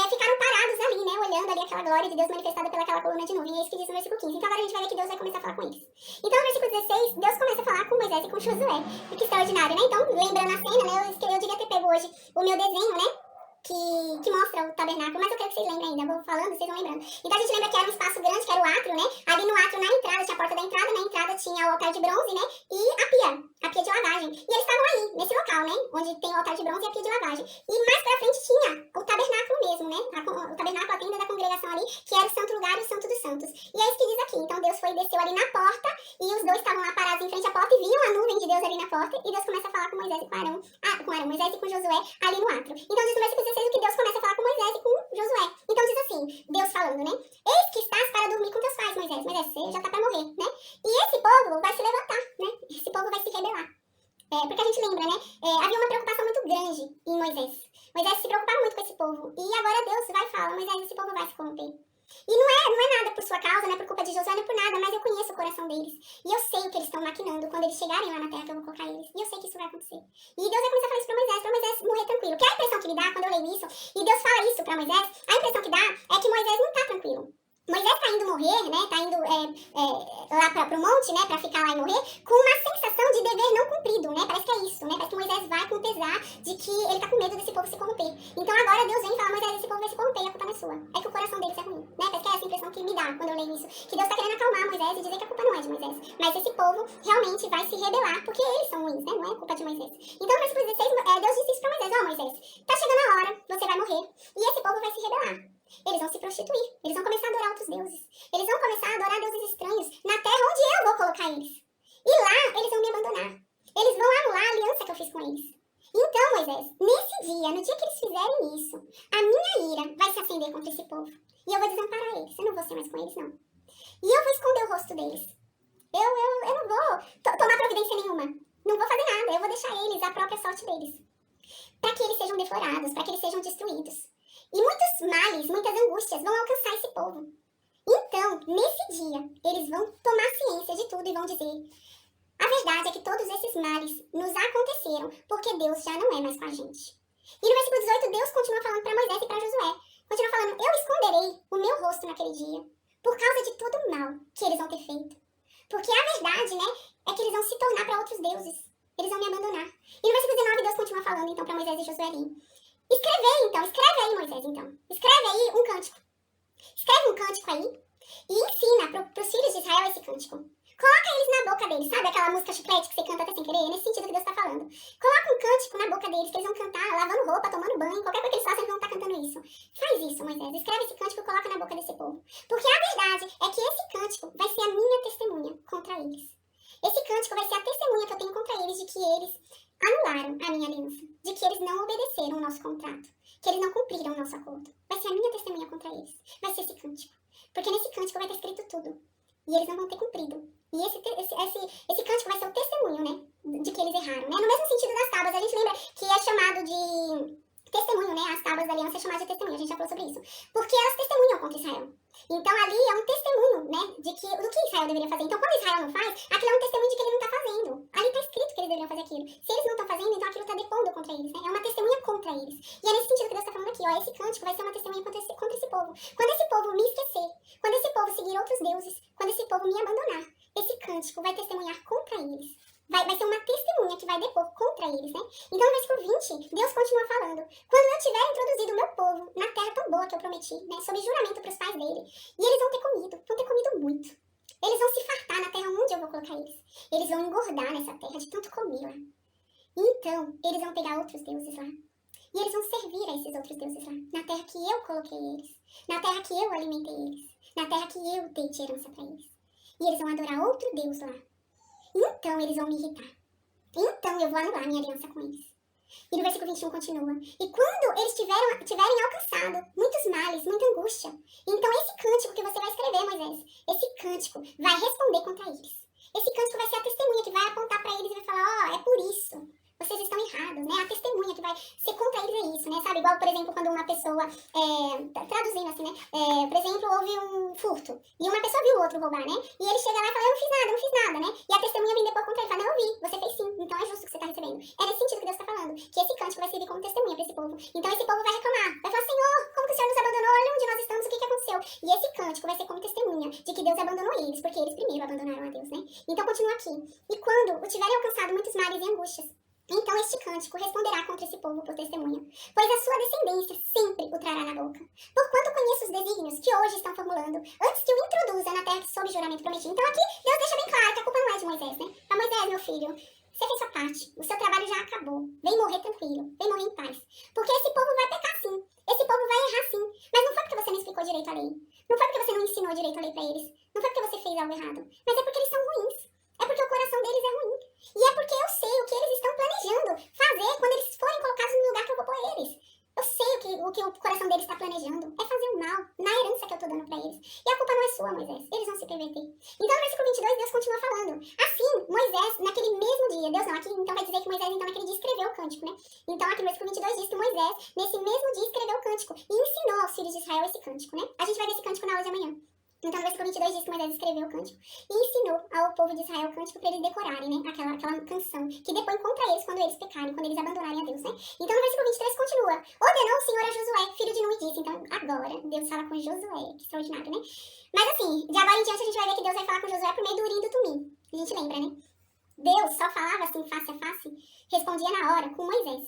Ficaram parados ali, né? Olhando ali aquela glória de Deus manifestada pelaquela coluna de nuvem. É isso que diz no versículo 15. Então agora a gente vai ver que Deus vai começar a falar com eles. Então no versículo 16, Deus começa a falar com Moisés e com Josué. O que extraordinário, né? Então, lembrando a cena, né? Eu devia ter pego hoje o meu desenho, né? Que mostra o tabernáculo, mas eu quero que vocês lembrem ainda, eu vou falando, vocês vão lembrando. Então a gente lembra que era um espaço grande, que era o átrio, né? Ali no átrio, na entrada, tinha a porta da entrada, na entrada tinha o altar de bronze, né? E a pia de lavagem. E eles estavam aí, nesse local, né? Onde tem o altar de bronze e a pia de lavagem. E mais pra frente tinha o tabernáculo mesmo, né? O tabernáculo, a tenda da congregação ali, que era o santo lugar e o santo dos santos. E é isso que diz aqui. Então Deus foi e desceu ali na porta, e os dois estavam lá parados em frente à porta e viam a nuvem de Deus ali na porta, e Deus começa a falar com Moisés e com Arão, Moisés e com Josué ali no átrio. Então diz no versículo 16 o que Deus começa a falar com Moisés e com Josué. Então diz assim, Deus falando, né? Eis que estás para dormir com teus pais, Moisés. Moisés, você já tá para morrer, né? E esse povo vai se levantar, né? Esse povo vai se rebelar. Porque a gente lembra, né? Havia uma preocupação muito grande em Moisés. Moisés se preocupava muito com esse povo. E agora Deus vai e fala, Moisés, esse povo vai se corromper. E não é nada por sua causa, não é por culpa de Josué, não é por nada, mas eu conheço o coração deles. E eu sei o que eles estão maquinando quando eles chegarem lá na terra que eu vou colocar eles. E eu sei que isso vai acontecer. E Deus vai começar a falar isso pra Moisés morrer tranquilo. Que é a impressão que me dá quando eu leio isso, e Deus fala isso pra Moisés, a impressão que dá é que Moisés não tá tranquilo. Moisés tá indo morrer, né, tá indo lá pro monte, né, pra ficar lá e morrer, com uma sensação de dever não cumprido, né, parece que é isso, né, parece que Moisés vai com pesar de que ele tá com medo desse povo se corromper. Então agora Deus vem e fala, Moisés, esse povo vai se corromper e a culpa não é sua. É que o coração deles é ruim, né, parece que é essa impressão que me dá quando eu leio isso, que Deus tá querendo acalmar Moisés e dizer que a culpa não é de Moisés, mas esse povo realmente vai se rebelar, porque eles são ruins, né, não é culpa de Moisés. Então no versículo 16, Deus disse isso pra Moisés, Moisés, tá chegando a hora, você vai morrer, e esse povo vai se rebelar. Eles vão se prostituir, eles vão começar a adorar outros deuses. Eles vão começar a adorar deuses estranhos na terra onde eu vou colocar eles. E lá eles vão me abandonar. Eles vão anular a aliança que eu fiz com eles. Então, Moisés, nesse dia, no dia que eles fizerem isso, a minha ira vai se acender contra esse povo. E eu vou desamparar eles. Eu não vou ser mais com eles, não. E eu vou esconder o rosto deles. Eu não vou tomar providência nenhuma. Não vou fazer nada. Eu vou deixar eles à própria sorte deles. Para que eles sejam deflorados, para que eles sejam destruídos. E muitos males, muitas angústias vão alcançar esse povo. Então, nesse dia, eles vão tomar ciência de tudo e vão dizer, a verdade é que todos esses males nos aconteceram porque Deus já não é mais com a gente. E no versículo 18, Deus continua falando para Moisés e para Josué. Continua falando, eu esconderei o meu rosto naquele dia, por causa de todo o mal que eles vão ter feito. Porque a verdade, né, é que eles vão se tornar para outros deuses. Eles vão me abandonar. E no versículo 19, Deus continua falando então para Moisés e Josué ali. Escreve aí, Moisés, então. Escreve aí um cântico. Escreve um cântico aí e ensina pros filhos de Israel esse cântico. Coloca eles na boca deles, sabe aquela música chiclete que você canta até sem querer? É nesse sentido que Deus tá falando. Coloca um cântico na boca deles, que eles vão cantar lavando roupa, tomando banho, qualquer coisa que eles façam, eles vão estar cantando isso. Faz isso, Moisés. Escreve esse cântico e coloca na boca desse povo. Porque a verdade é que esse cântico vai ser a minha testemunha contra eles. Esse cântico vai ser a testemunha que eu tenho contra eles de que eles anularam a minha aliança, de que eles não obedeceram o nosso contrato, que eles não cumpriram o nosso acordo. Vai ser a minha testemunha contra eles. Vai ser esse cântico. Porque nesse cântico vai estar escrito tudo. E eles não vão ter cumprido. E esse cântico vai ser o testemunho, né? De que eles erraram, né? No mesmo sentido das tábuas, a gente lembra que é chamado de testemunho, né? As tábuas da aliança é chamada de testemunho, a gente já falou sobre isso. Porque elas testemunham contra Israel. Então ali é um testemunho, né? Do que Israel deveria fazer. Então quando Israel não faz, aquilo é um testemunho de que ele não está fazendo. Ali está escrito que eles deveriam fazer aquilo. Se eles não estão fazendo, então aquilo está depondo contra eles, né? É uma testemunha contra eles. E é nesse sentido que Deus está falando aqui, ó. Esse cântico vai ser uma testemunha contra esse povo. Quando esse povo me esquecer, quando esse povo seguir outros deuses, quando esse povo me abandonar, esse cântico vai testemunhar contra eles. Vai ser uma testemunha que vai depor contra eles, né? Então no versículo 20, Deus continua falando. Quando eu tiver introduzido o meu povo na terra tão boa que eu prometi, né? Sob juramento para os pais dele, e eles vão ter comido muito. Eles vão se fartar na terra onde eu vou colocar eles. Eles vão engordar nessa terra de tanto comer lá. Então, eles vão pegar outros deuses lá. E eles vão servir a esses outros deuses lá. Na terra que eu coloquei eles. Na terra que eu alimentei eles. Na terra que eu dei de herança para eles. E eles vão adorar outro deus lá. Então eles vão me irritar. Então eu vou anular minha aliança com eles. E no versículo 21 continua. E quando eles tiverem alcançado muitos males, muita angústia, então esse cântico que você vai escrever, Moisés, esse cântico vai responder contra eles. Esse cântico vai ser a testemunha que vai apontar para eles e vai falar, ó, é por isso. Vocês estão errados, né? A testemunha que vai ser contra eles é isso, né? Sabe? Igual, por exemplo, quando uma pessoa, traduzindo assim, né? Por exemplo, houve um furto e uma pessoa viu o outro roubar, né? E ele chega lá e fala, eu não fiz nada, né? E a testemunha vem depois contra ele e fala, não, eu vi, você fez sim, então é justo o que você tá recebendo. É nesse sentido que Deus tá falando, que esse cântico vai servir como testemunha para esse povo. Então esse povo vai reclamar, vai falar, Senhor, como que o Senhor nos abandonou? Olha onde nós estamos, o que aconteceu? E esse cântico vai ser como testemunha de que Deus abandonou eles, porque eles primeiro abandonaram a Deus, né? Então continua aqui. E quando o tiverem alcançado muitos males e angústias, então este cântico responderá contra esse povo por testemunha, pois a sua descendência sempre o trará na boca. Porquanto conheço os desígnios que hoje estão formulando, antes que o introduza na terra que sob juramento prometido. Então aqui Deus deixa bem claro que a culpa não é de Moisés, né? Para Moisés, meu filho, você fez sua parte, o seu trabalho já acabou. Vem morrer tranquilo, vem morrer em paz. Porque esse povo vai pecar sim, esse povo vai errar sim. Mas não foi porque você não explicou direito a lei, não foi porque você não ensinou direito a lei para eles, não foi porque você fez algo errado, mas é porque eles são ruins. É porque o coração deles é ruim. E é porque eu sei o que eles estão planejando fazer quando eles forem colocados no lugar que eu vou pôr eles. Eu sei o que o coração deles está planejando. É fazer o mal na herança que eu estou dando para eles. E a culpa não é sua, Moisés. Eles vão se perverter. Então, no versículo 22, Deus continua falando. Assim, Moisés, naquele mesmo dia, Deus não, aqui então vai dizer que Moisés, então, naquele dia escreveu o cântico, né? Então, aqui no versículo 22 diz que Moisés, nesse mesmo dia, escreveu o cântico e ensinou aos filhos de Israel esse cântico, né? A gente vai ver esse cântico na aula de amanhã. Então, no versículo 22 diz que Moisés escreveu o cântico e ensinou ao povo de Israel o cântico para eles decorarem, né? Aquela canção que depois contra eles quando eles pecarem, quando eles abandonarem a Deus, né? Então, no versículo 23 continua. Ordenou o Senhor a Josué, filho de Nun, e disse. Então, agora, Deus fala com Josué, que extraordinário, né? Mas assim, de agora em diante a gente vai ver que Deus vai falar com Josué por meio do Urim e do Tumim. A gente lembra, né? Deus só falava assim, face a face, respondia na hora, com Moisés.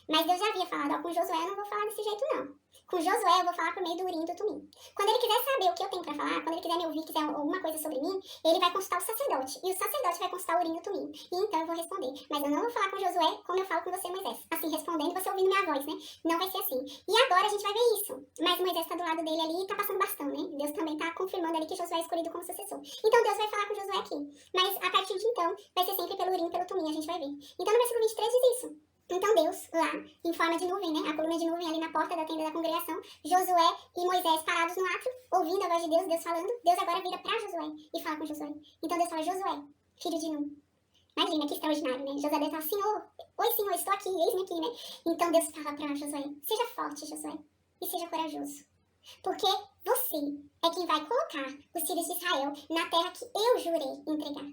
Mas Deus já havia falado, ó, com Josué eu não vou falar desse jeito não. Com Josué eu vou falar por meio do Urim e do Tumim. Quando ele quiser saber o que eu tenho pra falar, quando ele quiser me ouvir, quiser alguma coisa sobre mim, ele vai consultar o sacerdote. E o sacerdote vai consultar o Urim e o Tumim. E então eu vou responder. Mas eu não vou falar com Josué como eu falo com você, Moisés. Assim, respondendo, você ouvindo minha voz, né? Não vai ser assim. E agora a gente vai ver isso. Mas Moisés tá do lado dele ali e tá passando bastão, né? Deus também tá confirmando ali que Josué é escolhido como sucessor. Então Deus vai falar com Josué aqui. Mas a partir de então, vai ser sempre pelo Urim e pelo Tumim, a gente vai ver. Então no versículo 23 diz isso. Então Deus, lá, em forma de nuvem, né? A coluna de nuvem ali na porta da tenda da congregação, Josué e Moisés parados no átrio, ouvindo a voz de Deus, Deus falando. Deus agora vira pra Josué e fala com Josué. Então Deus fala, Josué, filho de Nun. Imagina, que extraordinário, né? Josué fala, Senhor, oi Senhor, estou aqui, eis-me aqui, né? Então Deus fala pra Josué, seja forte, Josué, e seja corajoso. Porque você é quem vai colocar os filhos de Israel na terra que eu jurei entregar.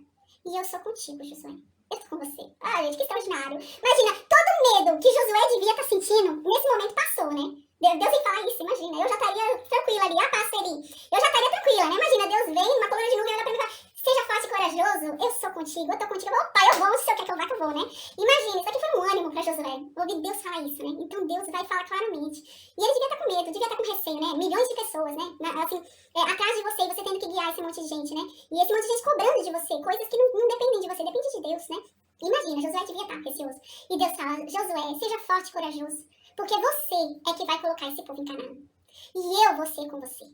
E eu sou contigo, Josué. Eu tô com você. Ai, gente, que extraordinário. Imagina, todo o medo que Josué devia estar sentindo, nesse momento passou, né? Deus vem falar isso, imagina. Eu já estaria tranquila ali, a paz ali. Eu já estaria tranquila, né? Imagina, Deus vem, uma coluna de nuvem, olha pra mim e fala, seja forte e corajoso, eu sou contigo, eu tô contigo. Opa, eu vou, onde o Senhor quer que eu vá, que eu vou, né? Imagina, isso aqui foi um ânimo pra Josué. Ouvir Deus falar isso, né? Então Deus vai falar claramente. E ele devia estar com medo, devia estar com receio, né? Milhões de pessoas, né? Assim, atrás de você, você tendo que guiar esse monte de gente, né? E esse monte de gente cobrando de você, coisas que não dependem de você, dependem de Deus, né? Imagina, Josué devia estar receoso. E Deus fala, Josué, seja forte e corajoso, porque você é que vai colocar esse povo em Canaã. E eu vou ser com você.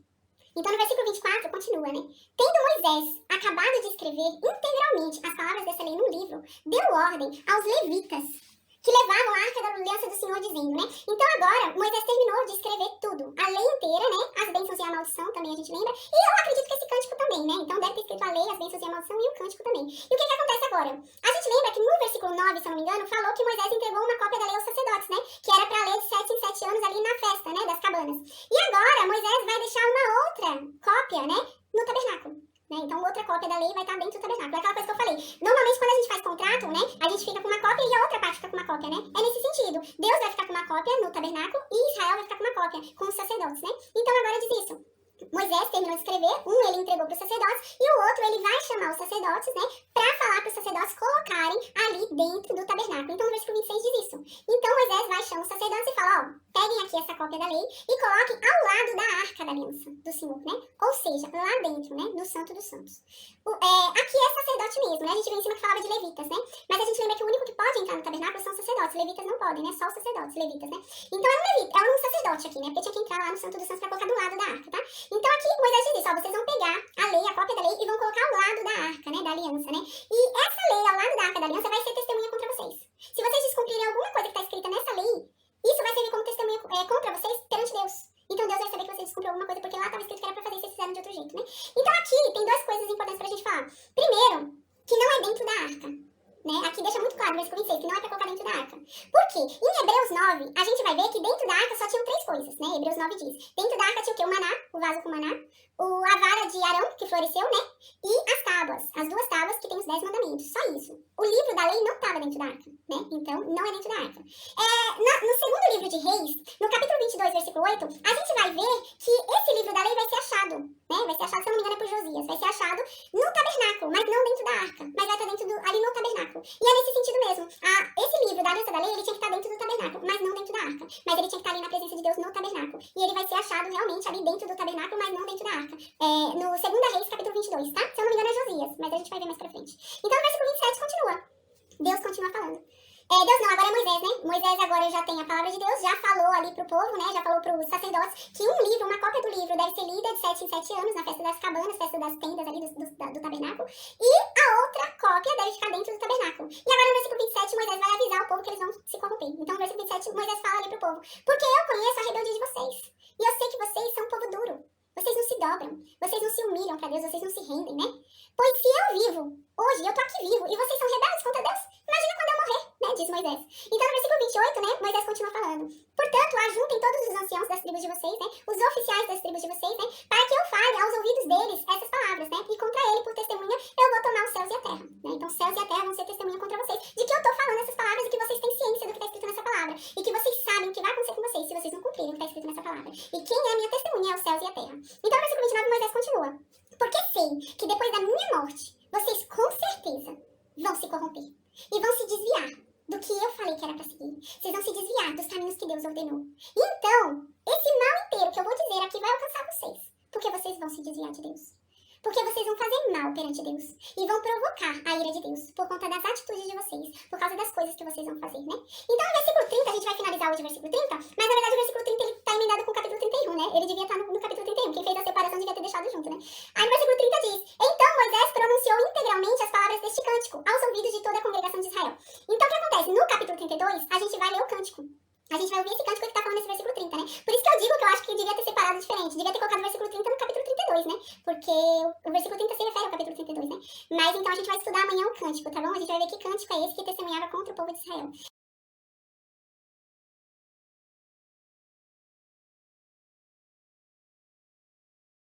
Então no versículo 24 continua, né? Tendo Moisés acabado de escrever integralmente as palavras dessa lei no livro, deu ordem aos levitas que levavam a arca da aliança do Senhor, dizendo, né? Então agora, Moisés terminou de escrever tudo, a lei inteira, né? As bênçãos e a maldição, também a gente lembra. E eu acredito que esse cântico também, né? Então deve ter escrito a lei, as bênçãos e a maldição e o cântico também. E o que acontece agora? A gente lembra que no versículo 9, se eu não me engano, falou que Moisés entregou uma cópia da lei aos sacerdotes, né? Que era pra ler de 7 em 7 anos ali na festa, né? Das cabanas. E agora, Moisés vai deixar uma outra cópia, né? No tabernáculo. Né? Então outra cópia da lei vai estar dentro do tabernáculo. É aquela coisa que eu falei. Normalmente quando a gente faz contrato, né? A gente fica com uma cópia e a outra parte fica com uma cópia, né? É nesse sentido. Deus vai ficar com uma cópia no tabernáculo e Israel vai ficar com uma cópia com os sacerdotes, né? Então agora diz isso. Moisés terminou de escrever, ele entregou para os sacerdotes e o outro ele vai chamar os sacerdotes, né, para falar para os sacerdotes colocarem ali dentro do tabernáculo. Então no versículo 26 diz isso. Então Moisés vai chamar os sacerdotes e fala, ó, peguem aqui essa cópia da lei e coloquem ao lado da arca da aliança do Senhor, né? Ou seja, lá dentro, né, no Santo dos Santos. Aqui é sacerdote mesmo, né? A gente vem em cima que falava de levitas, né? Mas a gente lembra que o único que pode entrar no tabernáculo são os sacerdotes. Levitas não podem, né? Só os sacerdotes, levitas, né? Então era um sacerdote aqui, né? Porque tinha que entrar lá no Santo dos Santos para colocar do lado da arca, tá? Então aqui Moisés diz isso, ó, vocês vão pegar a lei, a cópia da lei e vão colocar ao lado da arca, né, da aliança, né? E essa lei ao lado da arca da aliança vai ser testemunha contra vocês. Se vocês descumprirem alguma coisa que está escrita nessa lei, isso vai servir como testemunha contra vocês perante Deus. Então Deus vai saber que você descumpriu alguma coisa porque lá estava escrito que era para fazer e vocês fizeram de outro jeito, né? Então aqui tem duas coisas importantes pra gente falar. Primeiro, que não é dentro da arca. Né? Aqui deixa muito claro no versículo 26 que não é para colocar dentro da arca. Por quê? Em Hebreus 9, a gente vai ver que dentro da arca só tinham 3 coisas, né? Hebreus 9 diz. Dentro da arca tinha o quê? O maná, o vaso com maná, a vara de Arão, que floresceu, né? E as tábuas, as 2 tábuas que tem os 10 mandamentos. Só isso. O livro da lei não estava dentro da arca, né? Então, não é dentro da arca. No segundo livro de Reis, no capítulo 22, versículo 8, a gente vai ver que esse livro da lei vai ser achado, né? Vai ser achado, se eu não me engano, é por Josias. Vai ser achado no tabernáculo, mas não dentro da arca. Mas vai estar dentro ali no tabernáculo. E é nesse sentido mesmo. Esse livro da aliança da lei, ele tinha que estar dentro do tabernáculo, mas não dentro da arca. Mas ele tinha que estar ali na presença de Deus no tabernáculo. E ele vai ser achado realmente ali dentro do tabernáculo, mas não dentro da arca. No 2 Reis, capítulo 22, tá? Se eu não me engano, é Josias, mas a gente vai ver mais pra frente. Então, no versículo 27 continua. Deus continua falando. Deus não, agora é Moisés, né? Moisés agora já tem a palavra de Deus, já falou ali pro povo, né? Já falou pros sacerdotes que um livro, uma cópia do livro deve ser lida de 7 em 7 anos na festa das cabanas, festa das tendas ali do tabernáculo. E a outra cópia deve ficar dentro do tabernáculo. E agora no versículo 27, Moisés vai avisar o povo que eles vão se corromper. Então no versículo 27, Moisés fala ali pro povo: porque eu conheço a rebeldia de vocês. E eu sei que vocês são um povo duro. Vocês não se dobram, vocês não se humilham pra Deus, vocês não se rendem, né? Pois se eu vivo, hoje eu tô aqui vivo, e vocês são rebeldes contra Deus, imagina quando eu morrer, né? Diz Moisés. Então no versículo 28, né, Moisés continua falando: portanto, ajuntem todos os anciãos das tribos de vocês, né, os oficiais das tribos de vocês, né, para que eu fale aos ouvidos deles essas palavras, né, e contra ele, por testemunha, eu vou tomar os céus e a terra, né? Então os céus e a terra vão ser testemunha contra vocês, de que eu tô falando essas palavras e que vocês têm ciência do que tá escrito nessa palavra, e que vocês sabem o que vai acontecer com vocês se vocês não cumprirem o que tá escrito nessa palavra. E quem é a minha testemunha é os céus e a terra. Então no versículo 29, Moisés continua: porque sei que depois da minha morte, vocês com certeza vão se corromper e vão se desviar do que eu falei que era pra seguir. Vocês vão se desviar dos caminhos que Deus ordenou. Então, esse mal inteiro que eu vou dizer aqui vai alcançar vocês, porque vocês vão se desviar de Deus. Porque vocês vão fazer mal perante Deus e vão provocar a ira de Deus por conta das atitudes de vocês, por causa das coisas que vocês vão fazer, né? Então, no versículo 30, a gente vai finalizar hoje o versículo 30, mas na verdade o versículo 30 ele tá emendado com o capítulo 31, né? Ele devia estar no capítulo 31, quem fez a separação devia ter deixado junto, né? Aí no versículo 30 diz: então Moisés pronunciou integralmente as palavras deste cântico aos ouvidos de toda a congregação de Israel. Então o que acontece? No capítulo 32, a gente vai ler o cântico. A gente vai ouvir esse cântico que tá falando nesse versículo 30, né? Por isso que eu digo que eu acho que devia ter separado diferente. Devia ter colocado o versículo 30 no capítulo 32, né? Porque o versículo 30 se refere ao capítulo 32, né? Mas então a gente vai estudar amanhã o cântico, tá bom? A gente vai ver que cântico é esse que testemunhava contra o povo de Israel.